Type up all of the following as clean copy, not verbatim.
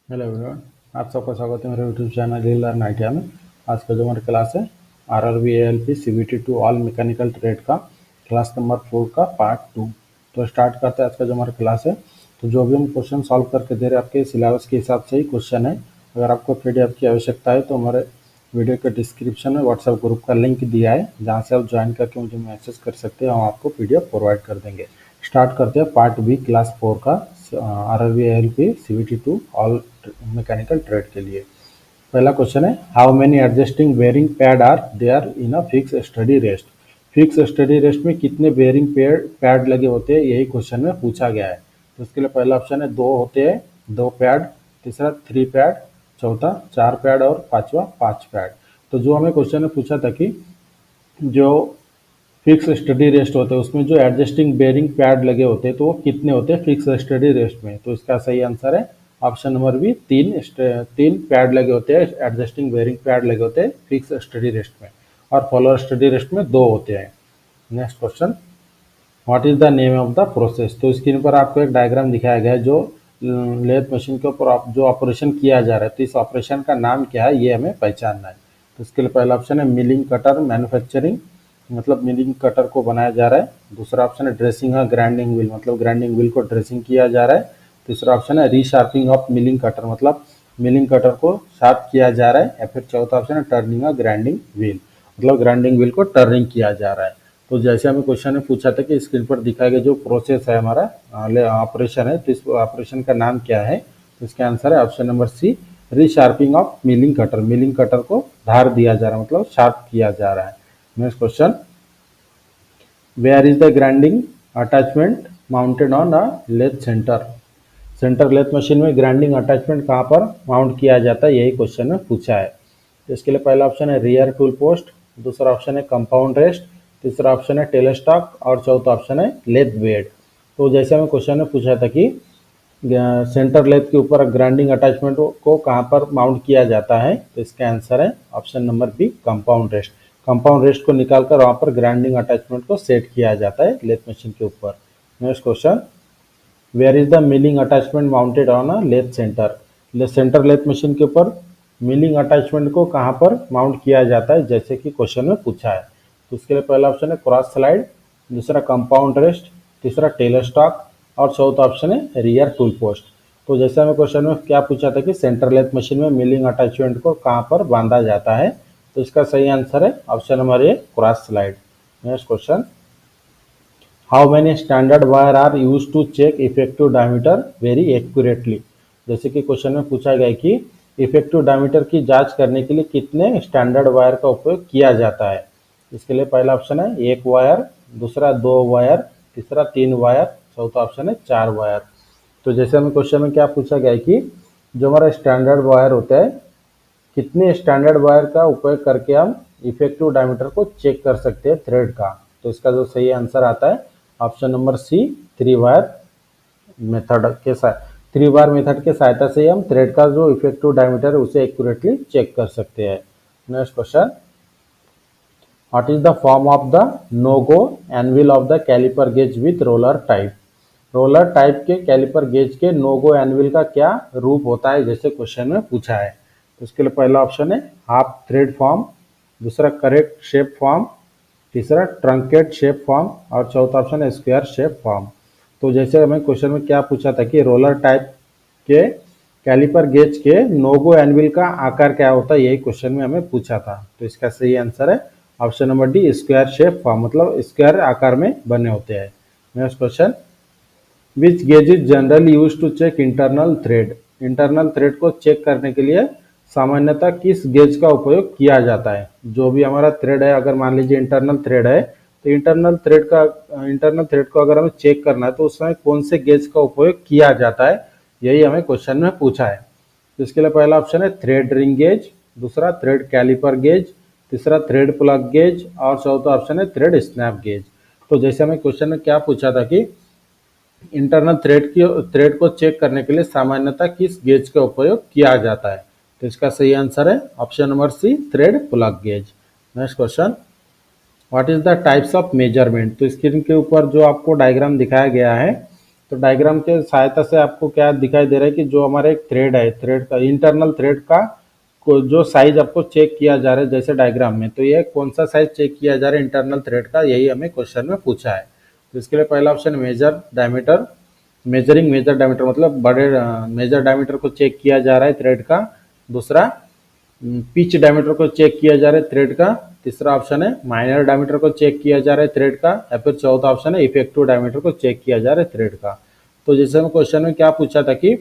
Hello everyone. आप सबका स्वागत है मेरे यूट्यूब चैनल लर्न आइडिया में। आज का जो हमारा क्लास है RRB ALP CBT two all mechanical trade का क्लास नंबर 4 का पार्ट 2। तो स्टार्ट करते हैं आज का जो हमारा क्लास है। तो जो भी हम क्वेश्चन सॉल्व करके दे रहे हैं आपके सिलेबस के हिसाब से ही क्वेश्चन है। अगर आपको पीडीएफ की आवश्यकता है तो हमारे वीडियो के डिस्क्रिप्शन में व्हाट्सएप ग्रुप का लिंक दिया है, जहाँ से आप ज्वाइन करके मुझे मैसेज कर सकते हैं, हम आपको पीडीएफ प्रोवाइड कर देंगे। स्टार्ट करते हैं पार्ट बी क्लास 4 का RRB ALP CBT two all mechanical trade के लिए। पहला क्वेश्चन है, how many adjusting bearing pad are there in a fix steady rest. Fix steady rest में कितने बेयरिंग पैड लगे होते हैं, यही क्वेश्चन में पूछा गया है। तो इसके लिए पहला ऑप्शन है 2 होते हैं, 2 पैड। तीसरा 3 पैड। चौथा 4 पैड और पांचवा 5 पैड। तो जो हमें क्वेश्चन में पूछा था कि जो फिक्स स्टडी रेस्ट होते हैं उसमें जो एडजस्टिंग बेयरिंग पैड लगे होते हैं तो वो कितने होते हैं फिक्स स्टडी रेस्ट में। तो इसका सही आंसर है ऑप्शन नंबर बी, 3 पैड लगे होते हैं, एडजस्टिंग बेयरिंग पैड लगे होते हैं फिक्स स्टडी रेस्ट में, और फॉलोअर स्टडी रेस्ट में 2 होते हैं। Next question, what is the name of the process. तो स्क्रीन पर आपको एक डायग्राम दिखाया गया है जो लेथ मशीन के ऊपर जो ऑपरेशन किया जा रहा है, तो इस ऑपरेशन का नाम क्या है ये हमें पहचानना है। तो इसके लिए पहला ऑप्शन है मिलिंग कटर मैन्युफैक्चरिंग, मतलब मिलिंग कटर को बनाया जा रहा है। दूसरा ऑप्शन है ड्रेसिंग अ ग्राइंडिंग व्हील, मतलब ग्राइंडिंग व्हील को ड्रेसिंग किया जा रहा है। तीसरा ऑप्शन है रीशार्पिंग ऑफ मिलिंग कटर, मतलब मिलिंग कटर को शार्प किया जा रहा है। या फिर चौथा ऑप्शन है टर्निंग अ ग्राइंडिंग व्हील, मतलब ग्राइंडिंग व्हील को टर्निंग किया जा रहा है। तो जैसे हमें क्वेश्चन में पूछा था कि स्क्रीन पर दिखाया गया जो प्रोसेस है हमारा ऑपरेशन है, तो इस ऑपरेशन का नाम क्या है। तो इसका आंसर है option number C, resharpening of milling cutter. Milling cutter को धार दिया जा रहा है, मतलब शार्प किया जा रहा है। Next question, where is the grinding attachment mounted on a lathe centre. Centre lathe machine में ग्राइंडिंग अटैचमेंट कहाँ पर माउंट किया जाता है, यही क्वेश्चन में पूछा है। तो इसके लिए पहला ऑप्शन है रियर टूल पोस्ट, दूसरा ऑप्शन है कंपाउंड रेस्ट, तीसरा ऑप्शन है टेलस्टॉक और चौथा ऑप्शन है लेथ बेड। तो जैसे हमें क्वेश्चन में पूछा था कि सेंटर लेथ के ऊपर ग्राइंडिंग अटैचमेंट को कहाँ पर माउंट किया जाता है, तो इसका आंसर है option number B, compound rest. Compound rest को निकालकर वहाँ पर ग्राइंडिंग अटैचमेंट को सेट किया जाता है लेथ मशीन के ऊपर। Next question, where is the milling attachment mounted on a lathe centre. Centre lathe machine के ऊपर मिलिंग अटैचमेंट को कहाँ पर माउंट किया जाता है, जैसे कि क्वेश्चन में पूछा है। तो उसके लिए पहला ऑप्शन है क्रॉस स्लाइड, दूसरा कंपाउंड रेस्ट, तीसरा टेलर स्टॉक और चौथा ऑप्शन है रियर टूल पोस्ट। तो जैसे हमें क्वेश्चन में क्या पूछा था कि सेंटर लेथ मशीन में मिलिंग अटैचमेंट को कहाँ पर बांधा जाता है, तो इसका सही आंसर है option number A, cross slide. Next question, how many standard wire are use to check effective diameter very accurately. जैसे कि क्वेश्चन में पूछा गया कि इफेक्टिव डायमीटर की जांच करने के लिए कितने स्टैंडर्ड वायर का उपयोग किया जाता है। इसके लिए पहला ऑप्शन है 1 वायर, दूसरा 2 वायर, तीसरा 3 वायर, चौथा ऑप्शन है 4 वायर। तो जैसे हमें क्वेश्चन में क्या पूछा गया है कि जो हमारा स्टैंडर्ड वायर होता है, कितने स्टैंडर्ड वायर का उपयोग करके हम इफेक्टिव डायमीटर को चेक कर सकते हैं थ्रेड का। तो इसका जो सही आंसर आता है option number C, 3 wire method के साथ, 3 वायर मेथड के सहायता से हम थ्रेड का जो इफेक्टिव डायमीटर है उसे एक्यूरेटली चेक कर सकते हैं। Next question, what is the form of the no go anvil of the caliper gauge with roller type. Roller type के कैलिपर गेज के नो गो एनविल का क्या रूप होता है, जैसे क्वेश्चन में पूछा है। तो इसके लिए पहला ऑप्शन है हाफ थ्रेड फॉर्म, दूसरा करेक्ट शेप फॉर्म, तीसरा ट्रंकेट शेप फॉर्म और चौथा ऑप्शन है स्क्वायर शेप फॉर्म। तो जैसे हमें क्वेश्चन में क्या पूछा था कि रोलर टाइप के कैलिपर गेज के नोगो एनविल का आकार क्या होता है, यही क्वेश्चन में हमें पूछा था। तो इसका सही आंसर है option number D, square shape form, मतलब स्क्वायर आकार में बने होते हैं। Next question, which gauge is generally use to check internal thread. Internal thread को चेक करने के लिए सामान्यतः किस गेज का उपयोग किया जाता है। जो भी हमारा थ्रेड है, अगर मान लीजिए इंटरनल थ्रेड है, तो इंटरनल थ्रेड को अगर हमें चेक करना है तो उस समय कौन से गेज का उपयोग किया जाता है, यही हमें क्वेश्चन में पूछा है। तो इसके लिए पहला ऑप्शन है थ्रेड रिंग गेज, दूसरा थ्रेड कैलिपर गेज, तीसरा थ्रेड प्लग गेज और चौथा ऑप्शन है थ्रेड स्नैप गेज। तो जैसे हमें क्वेश्चन में क्या पूछा था कि इंटरनल थ्रेड को चेक करने के लिए सामान्यतः किस गेज का उपयोग किया जाता है, तो इसका सही आंसर है option number C, thread plug gauge. Next question, what is the types of measurement. तो स्क्रीन के ऊपर जो आपको डायग्राम दिखाया गया है, तो डायग्राम के सहायता से आपको क्या दिखाई दे रहा है कि जो हमारा एक थ्रेड है, थ्रेड का इंटरनल थ्रेड का जो साइज आपको चेक किया जा रहा है जैसे डायग्राम में, तो ये कौन सा साइज चेक किया जा रहा है इंटरनल थ्रेड का, यही हमें क्वेश्चन में पूछा है। तो इसके लिए पहला option major diameter, measuring major diameter मतलब बड़े मेजर डायमीटर को चेक किया जा रहा है थ्रेड का। दूसरा पिच डायमीटर को चेक किया जा रहा है थ्रेड का। तीसरा ऑप्शन है माइनर डायमीटर को चेक किया जा रहा है थ्रेड का। या फिर चौथा ऑप्शन है इफेक्टिव डायमीटर को चेक किया जा रहा है थ्रेड का। तो जैसे हम क्वेश्चन में क्या पूछा था कि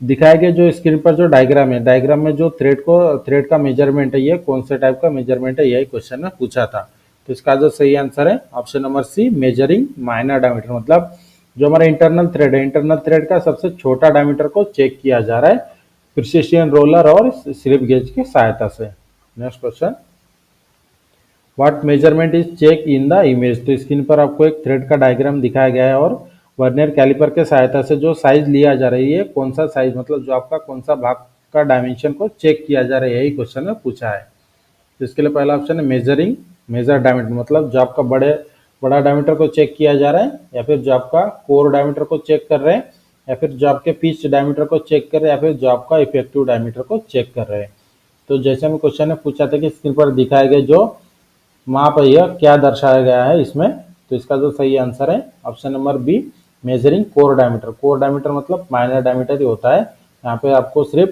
दिखाए गए जो स्क्रीन पर जो डायग्राम है, डायग्राम में जो थ्रेड का मेजरमेंट है, ये कौन से टाइप का मेजरमेंट है, यही क्वेश्चन में पूछा था। तो इसका जो सही आंसर है option number C, measuring minor diameter, मतलब जो हमारा इंटरनल थ्रेड है, इंटरनल थ्रेड का सबसे छोटा डायमीटर को चेक किया जा रहा है प्रिसिशन रोलर और स्लिप गेज की सहायता से। Next question, what measurement is check in the image. तो स्क्रीन पर आपको एक थ्रेड का डायग्राम दिखाया गया है और वर्नियर कैलिपर के सहायता से जो साइज लिया जा रहा है, ये कौन सा साइज मतलब जो आपका कौन सा भाग का डायमेंशन को चेक किया जा रहा है, यही क्वेश्चन में पूछा है। तो इसके लिए पहला ऑप्शन है मेजरिंग मेजर डायमीटर, मतलब जो आपका बड़ा डायमीटर को चेक किया जा रहा है, या फिर जो आपका कोर डायमीटर को चेक कर रहे हैं, या फिर जो आपके पिच डायमीटर को चेक कर रहे हैं, या फिर जो आपका इफेक्टिव डायमीटर को चेक कर रहे हैं। तो जैसे हमें क्वेश्चन में पूछा था कि स्क्रीन पर दिखाए गए जो माप है यह क्या दर्शाया गया है इसमें, तो इसका जो सही आंसर है option number B, measuring core diameter. Core diameter मतलब माइनर डायमीटर ही होता है। यहाँ पे आपको सिर्फ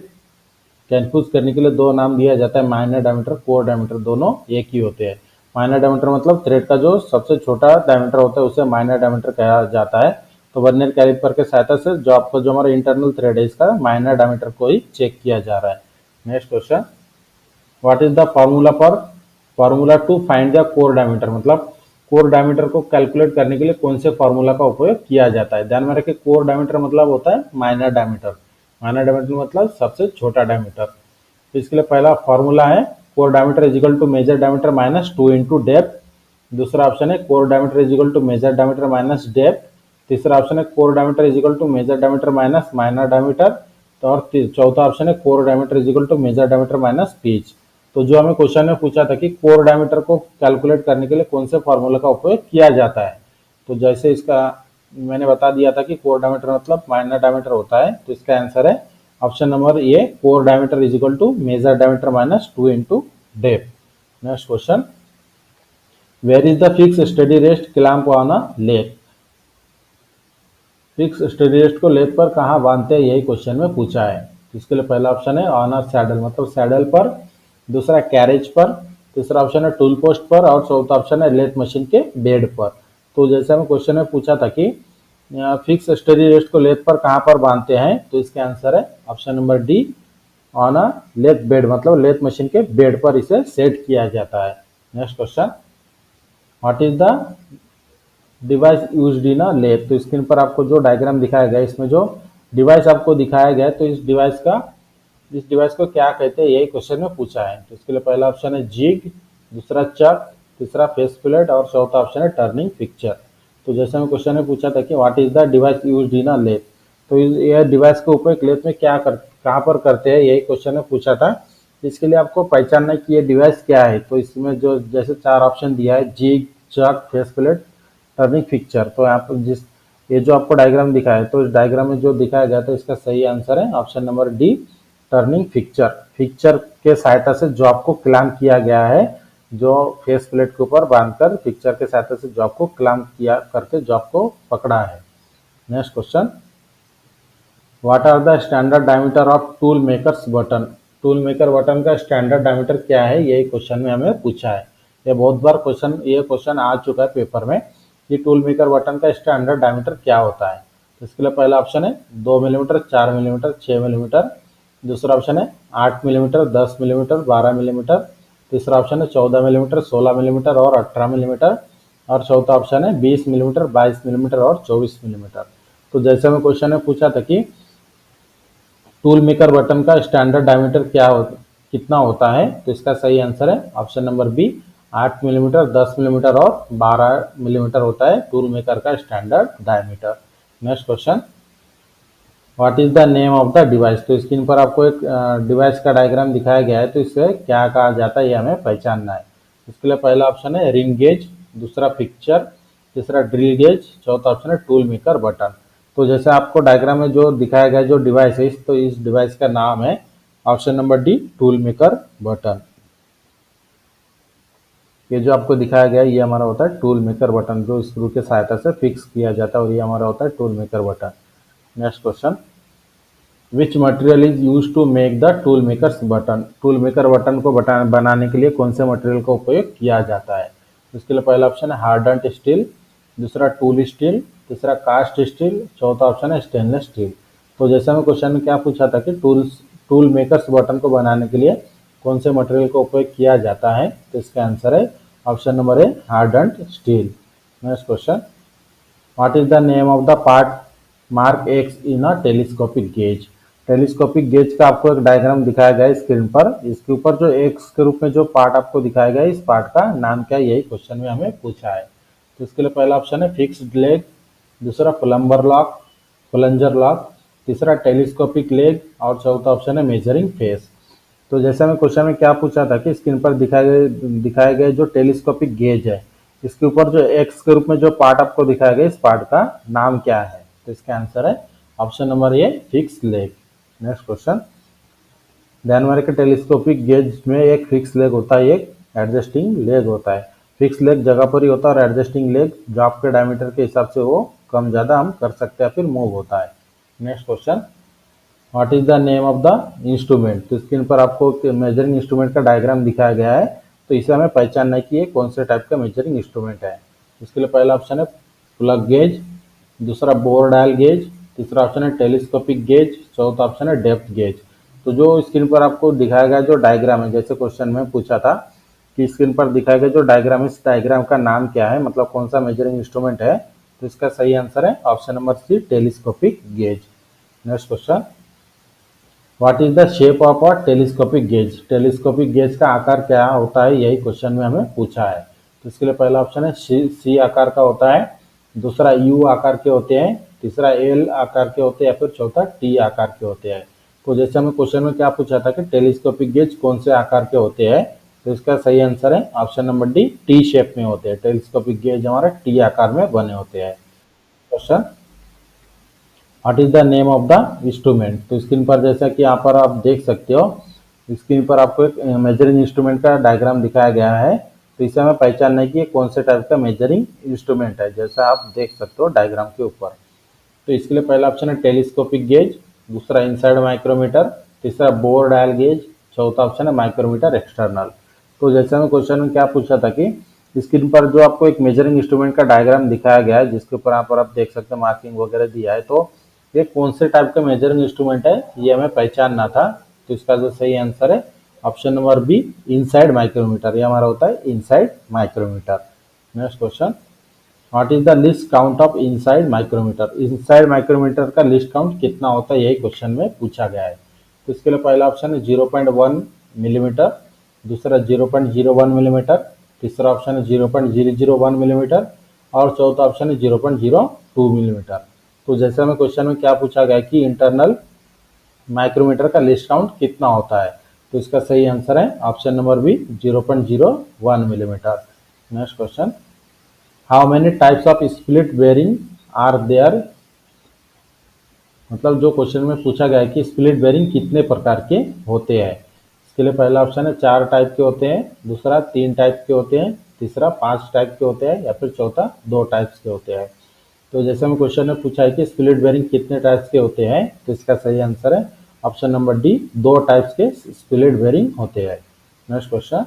कंफ्यूज करने के लिए दो नाम दिया जाता है, माइनर डायमीटर, कोर डायमीटर, दोनों एक ही होते हैं। माइनर डायमीटर मतलब थ्रेड का जो सबसे छोटा डायमीटर होता है उसे माइनर डायमीटर कहा जाता है। तो वर्नियर कैलिपर के सहायता से जो आपका जो हमारा इंटरनल थ्रेड है इसका माइनर डायमीटर को ही चेक किया जा रहा है। Next question, what is the formula to find the core diameter, मतलब कोर डायमीटर को कैलकुलेट करने के लिए कौन से फॉर्मूला का उपयोग किया जाता है। ध्यान में रखें, कोर डायमीटर मतलब होता है माइनर डायमीटर, माइनर डायमीटर मतलब सबसे छोटा डायमीटर। तो इसके लिए पहला फॉर्मूला है core diameter is equal to major diameter minus 2 into depth. दूसरा ऑप्शन है core diameter is equal to major diameter minus depth. तीसरा ऑप्शन है core diameter is equal to major diameter minus minor diameter. तो और चौथा option है core diameter is equal to major diameter minus pitch. तो जो हमें क्वेश्चन में पूछा था कि कोर डायमीटर को कैलकुलेट करने के लिए कौन से फॉर्मूला का उपयोग किया जाता है, तो जैसे इसका मैंने बता दिया था कि कोर डायमीटर मतलब माइनर डायमीटर होता है। तो इसका आंसर है option number A, core diameter is equal to major diameter minus 2 into depth. Next question, where is the fix steady rest clamp on a lathe. Fix steady rest को lathe पर कहाँ बांधते हैं, यही क्वेश्चन में पूछा है। इसके लिए पहला ऑप्शन है ऑन अ सैडल, मतलब सैडल पर। दूसरा कैरेज पर। तीसरा ऑप्शन है टूल पोस्ट पर। और चौथा ऑप्शन है लेथ मशीन के बेड पर। तो जैसे हमें क्वेश्चन में पूछा था कि फिक्स स्टडी रेस्ट को लेथ पर कहाँ पर बांधते हैं, तो इसका आंसर है option number D, on a lathe bed, मतलब लेथ मशीन के बेड पर इसे सेट किया जाता है। Next question, what is the device used in a lathe. तो स्क्रीन पर आपको जो डायग्राम दिखाया गया है, इसमें जो डिवाइस आपको दिखाया गया है, तो इस डिवाइस को क्या कहते हैं, यही क्वेश्चन में पूछा है। तो इसके लिए पहला ऑप्शन है जिग, दूसरा चक, तीसरा फेस प्लेट और चौथा ऑप्शन है टर्निंग पिक्चर। तो जैसे हमें क्वेश्चन में पूछा था कि what is the device used in a lathe, तो यह डिवाइस का उपयोग लेथ में कहाँ पर करते हैं, यही क्वेश्चन में पूछा था। इसके लिए आपको पहचानना है कि ये डिवाइस क्या है। तो इसमें जो जैसे चार ऑप्शन दिया है, जिग, चक, फेस प्लेट, टर्निंग पिक्चर, तो यहाँ पर ये जो आपको डायग्राम दिखा है, तो इस डायग्राम में जो दिखाया गया था इसका सही आंसर है option number D, turning picture. Picture के सहायता से जो आपको क्लैंप किया गया है, जो फेस प्लेट के ऊपर बांधकर पिक्चर के सहायता से जो आपको क्लैंप किया करके जो आपको पकड़ा है। Next question, what are the standard diameter of tool makers button. Tool maker button का स्टैंडर्ड डायमीटर क्या है, यही क्वेश्चन में हमें पूछा है। ये बहुत बार क्वेश्चन आ चुका है पेपर में कि टूल मेकर बटन का स्टैंडर्ड डायमीटर क्या होता है। तो इसके लिए पहला ऑप्शन है 2 मिलीमीटर, 4 मिलीमीटर, 6 मिलीमीटर। दूसरा ऑप्शन है 8 मिलीमीटर, 10 मिलीमीटर, 12 मिलीमीटर। तीसरा ऑप्शन है 14 मिलीमीटर, 16 मिलीमीटर और 18 मिलीमीटर। और चौथा ऑप्शन है 20 मिलीमीटर, 22 मिलीमीटर और 24 मिलीमीटर। तो जैसे हमें क्वेश्चन में पूछा था कि टूल मेकर बटन का स्टैंडर्ड डायमीटर कितना होता है, तो इसका सही आंसर है option number B, 8 millimetre, 10 millimetre और 12 मिलीमीटर होता है टूल मेकर का standard diameter. Next question, what is the name of the device. तो स्क्रीन पर आपको एक डिवाइस का डायग्राम दिखाया गया है, तो इसे क्या कहा जाता है ये हमें पहचानना है। इसके लिए पहला ऑप्शन है रिंग गेज, दूसरा पिक्चर, तीसरा ड्रिल गेज, चौथा ऑप्शन है टूल मेकर बटन। तो जैसे आपको डायग्राम में जो दिखाया गया जो डिवाइस है, तो इस डिवाइस का नाम है option number D, tool maker button. ये जो आपको दिखाया गया है ये हमारा होता है टूल मेकर बटन, जो स्क्रू के सहायता से फिक्स किया जाता है, और ये हमारा होता है tool maker button. Next question, which material is use to make the tool makers button? Tool maker button को बनाने के लिए कौन से मटेरियल का उपयोग किया जाता है? इसके लिए पहला ऑप्शन है हार्डन्ड स्टील, दूसरा टूल स्टील, तीसरा कास्ट स्टील, चौथा ऑप्शन है स्टेनलेस स्टील। तो जैसे हमें क्वेश्चन में क्या पूछा था कि टूल मेकर्स बटन को बनाने के लिए कौन से मटेरियल का उपयोग किया जाता है, तो इसका आंसर है option number A, hardened steel. Next question, what is the name of the part mark x in a telescopic gauge? Telescopic gauge का आपको एक डायग्राम दिखाया गया है स्क्रीन पर। इसके ऊपर जो एक्स के रूप में जो पार्ट आपको दिखाया गया है, इस पार्ट का नाम क्या है, यही क्वेश्चन में हमें पूछा है। तो इसके लिए पहला ऑप्शन है फिक्स्ड लेग, दूसरा प्लम्बर लॉक, प्लंजर लॉक, तीसरा टेलीस्कोपिक लेग, और चौथा ऑप्शन है मेजरिंग फेस। तो जैसे हमें क्वेश्चन में क्या पूछा था कि स्क्रीन पर दिखाए गए जो टेलीस्कोपिक गेज है, इसके ऊपर जो एक्स के रूप में जो पार्ट आपको दिखाया गया, इस पार्ट का नाम क्या है? तो इसका आंसर है ऑप्शन नंबर ए, फिक्स लेग। नेक्स्ट क्वेश्चन, ध्यान में रखें टेलीस्कोपिक गेज में एक फिक्स लेग होता है, एक एडजस्टिंग लेग होता है। फिक्स लेग जगह पर ही होता है, और एडजस्टिंग लेग जो आपके डायमीटर के हिसाब से वो कम ज़्यादा हम कर सकते हैं, फिर मूव होता है। Next question, what is the name of the instrument? तो स्क्रीन पर आपको मेजरिंग इंस्ट्रूमेंट का डायग्राम दिखाया गया है, तो इसे हमें पहचानना है कि ये कौन से टाइप का मेजरिंग इंस्ट्रूमेंट है। इसके लिए पहला ऑप्शन है प्लग गेज, दूसरा बोर डायल गेज, तीसरा ऑप्शन है टेलीस्कोपिक गेज, चौथा ऑप्शन है डेप्थ गेज। तो जो स्क्रीन पर आपको दिखाया गया जो डायग्राम है, जैसे क्वेश्चन में पूछा था कि स्क्रीन पर दिखाया गया जो डायग्राम है, इस डायग्राम का नाम क्या है, मतलब कौन सा मेजरिंग इंस्ट्रूमेंट है, तो इसका सही आंसर है option number C, telescopic gauge. Next question, what is the shape of a telescopic gauge? Telescopic gauge का आकार क्या होता है, यही क्वेश्चन में हमें पूछा है। तो इसके लिए पहला ऑप्शन है सी आकार का होता है, दूसरा यू आकार के होते हैं, तीसरा एल आकार के होते हैं, या फिर चौथा टी आकार के होते हैं। तो जैसे हमें क्वेश्चन में क्या पूछा था कि टेलीस्कोपिक गेज कौन से आकार के होते हैं, तो इसका सही आंसर है option number D, T shape में होते हैं। टेलीस्कोपिक गेज हमारा टी आकार में बने होते हैं। Question, what is the name of the instrument? तो स्क्रीन पर जैसा कि यहाँ पर आप देख सकते हो, स्क्रीन पर आपको एक मेजरिंग इंस्ट्रूमेंट का डायग्राम दिखाया गया है, तो इसे हमें पहचानना है कि ये कौन से टाइप का मेजरिंग इंस्ट्रूमेंट है, जैसा आप देख सकते हो डायग्राम के ऊपर। तो इसके लिए पहला ऑप्शन है टेलीस्कोपिक गेज, दूसरा इनसाइड माइक्रोमीटर, तीसरा बोर डायल गेज, चौथा ऑप्शन है माइक्रोमीटर एक्सटर्नल। तो जैसे हमें क्वेश्चन में क्या पूछा था कि स्क्रीन पर जो आपको एक मेजरिंग इंस्ट्रूमेंट का डायग्राम दिखाया गया है, जिसके ऊपर यहाँ पर आप देख सकते हैं मार्किंग वगैरह दिया है, तो ये कौन से टाइप का मेजरिंग इंस्ट्रूमेंट है, ये हमें पहचानना था। तो इसका जो सही आंसर है option number B, inside micrometer. ये हमारा होता है inside micrometer. Next question, what is the least count of inside micrometer? Inside micrometer का लिस्ट काउंट कितना होता है, यही क्वेश्चन में पूछा गया है। तो इसके लिए पहला ऑप्शन है 0.1 मिलीमीटर, दूसरा 0.01 मिलीमीटर, तीसरा ऑप्शन है 0.001 मिलीमीटर, और चौथा ऑप्शन है 0.02 मिलीमीटर। तो जैसे हमें क्वेश्चन में क्या पूछा गया कि इंटरनल माइक्रोमीटर का लिस्ट काउंट कितना होता है, तो इसका सही आंसर है option number B, 0.01 millimetre. Next question, how many types of split bearing are there? मतलब जो क्वेश्चन में पूछा गया है कि स्प्लिट बेरिंग कितने प्रकार के होते हैं। इसके लिए पहला ऑप्शन है 4 टाइप के होते हैं, दूसरा 3 टाइप के होते हैं, तीसरा 5 टाइप के होते हैं, या फिर चौथा 2 टाइप्स के होते हैं। तो जैसे हमें क्वेश्चन में पूछा है कि स्प्लिट बेरिंग कितने टाइप्स के होते हैं, तो इसका सही आंसर है ऑप्शन नंबर डी, 2 टाइप्स के स्प्लिट बेरिंग होते हैं। Next question,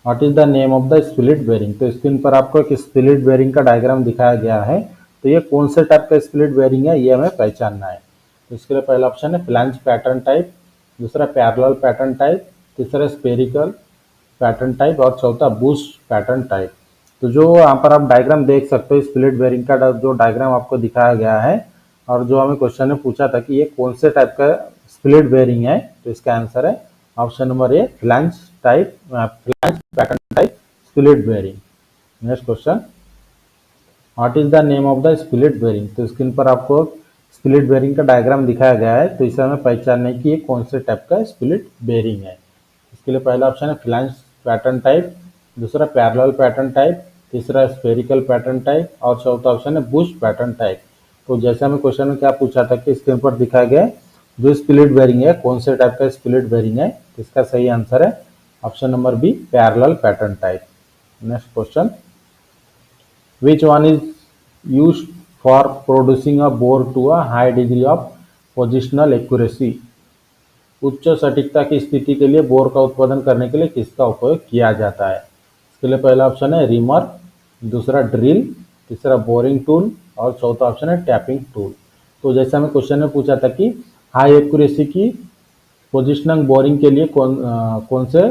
what is the name of the split bearing? तो स्क्रीन पर आपको एक स्प्लिट बेरिंग का डायग्राम दिखाया गया है, तो ये कौन से टाइप का स्प्लिट बेरिंग है, ये हमें पहचानना है। तो इसके लिए पहला ऑप्शन है फ्लैंज पैटर्न टाइप, दूसरा पैरेलल पैटर्न टाइप, तीसरा स्पेरिकल पैटर्न टाइप, और चौथा बूस्ट पैटर्न टाइप। तो जो यहाँ पर आप डायग्राम देख सकते हो, स्प्लिट बेरिंग का जो डायग्राम आपको दिखाया गया है, और जो हमें क्वेश्चन में पूछा था कि ये कौन से टाइप का स्प्लिट बेरिंग है, तो इसका आंसर है option number A, flange pattern type split bearing. Next question, what is the name of the split bearing? तो स्क्रीन पर आपको स्प्लिट बेरिंग का डायग्राम दिखाया गया है, तो इसे हमें पहचानने की ये कौन से टाइप का स्प्लिट बेरिंग है। इसके लिए पहला ऑप्शन है फ्लैंज पैटर्न टाइप, दूसरा पैरेलल पैटर्न टाइप, तीसरा स्फेरिकल पैटर्न टाइप, और चौथा ऑप्शन है बूस्ट पैटर्न टाइप। तो जैसे हमें क्वेश्चन में क्या पूछा था कि स्क्रीन पर दिखाया गया जो स्प्लिट बेरिंग है कौन से टाइप का स्प्लिट बेरिंग है, तो इसका सही आंसर है option number B, parallel pattern type. Next question, which one is used for producing a bore to a high degree of positional accuracy? उच्च सटीकता की स्थिति के लिए बोर का उत्पादन करने के लिए किसका उपयोग किया जाता है? इसके लिए पहला ऑप्शन है रीमर, दूसरा ड्रिल, तीसरा बोरिंग टूल और चौथा ऑप्शन है टैपिंग टूल। तो जैसे हमें क्वेश्चन में पूछा था कि हाई एक्यूरेसी की पोजिशनल बोरिंग के लिए कौन से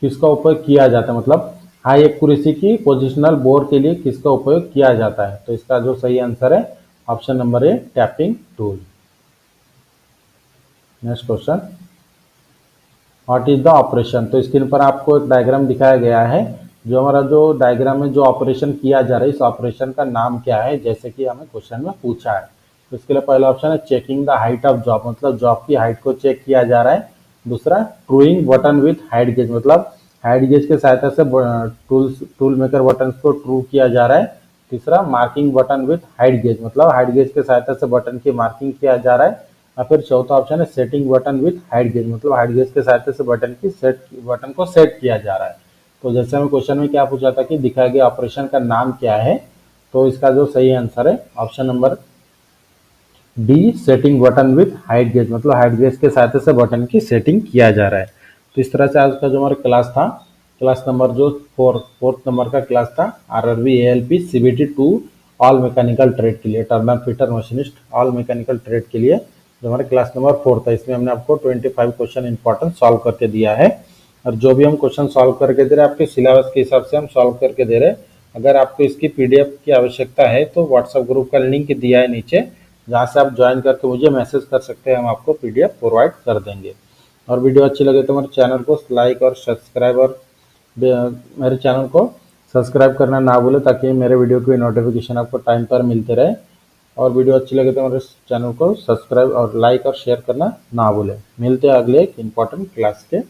किसका उपयोग किया जाता है, मतलब हाई एक्यूरेसी की पोजिशनल बोर के लिए किसका उपयोग किया जाता है, तो इसका जो सही आंसर है option number A, tapping tool. Next question, what is the operation? तो स्क्रीन पर आपको एक डायग्राम दिखाया गया है, जो हमारा जो डायग्राम में जो ऑपरेशन किया जा रहा है इस ऑपरेशन का नाम क्या है, जैसे कि हमें क्वेश्चन में पूछा है। तो इसके लिए पहला ऑप्शन है checking the height of job, मतलब जॉब की हाइट को चेक किया जा रहा है। दूसरा truing button with height gauge, मतलब हाइट गेज की सहायता से टूल मेकर बटन को ट्रू किया जा रहा है। तीसरा marking button with height gauge, मतलब हाइट गेज की सहायता से बटन की मार्किंग किया जा रहा है। और फिर चौथा ऑप्शन है setting button with height gauge, मतलब हाइट गेज के सहायता से बटन को सेट किया जा रहा है। तो जैसे हमें क्वेश्चन में क्या पूछा था कि दिखाए गए ऑपरेशन का नाम क्या है, तो इसका जो सही आंसर है option number D, setting button with height gauge, मतलब हाइट गेज के सहायता से बटन की सेटिंग किया जा रहा है। तो इस तरह से आज का जो हमारा क्लास था, क्लास नंबर जो फोर्थ नंबर का क्लास था, RRB ALP CBT 2 all mechanical trade के लिए, Turner fitter machinist all mechanical trade के लिए जो हमारा क्लास नंबर 4 था, इसमें हमने आपको 25 क्वेश्चन इंपॉर्टेंट सॉल्व करके दिया है। और जो भी हम क्वेश्चन सॉल्व करके दे रहे हैं आपके सिलेबस के हिसाब से हम सॉल्व करके दे रहे हैं। अगर आपको इसकी पीडीएफ की आवश्यकता है तो व्हाट्सएप ग्रुप का लिंक दिया है नीचे, जहाँ से आप ज्वाइन करके मुझे मैसेज कर सकते हैं, हम आपको पीडीएफ प्रोवाइड कर देंगे। और वीडियो अच्छी लगे तो मेरे चैनल को लाइक और सब्सक्राइब, और मेरे चैनल को सब्सक्राइब करना ना भूलें, ताकि मेरे वीडियो की नोटिफिकेशन आपको टाइम पर मिलते रहे। और वीडियो अच्छी लगे तो मेरे चैनल को सब्सक्राइब और लाइक और शेयर करना ना भूलें। मिलते हैं अगले एक इम्पॉर्टेंट क्लास के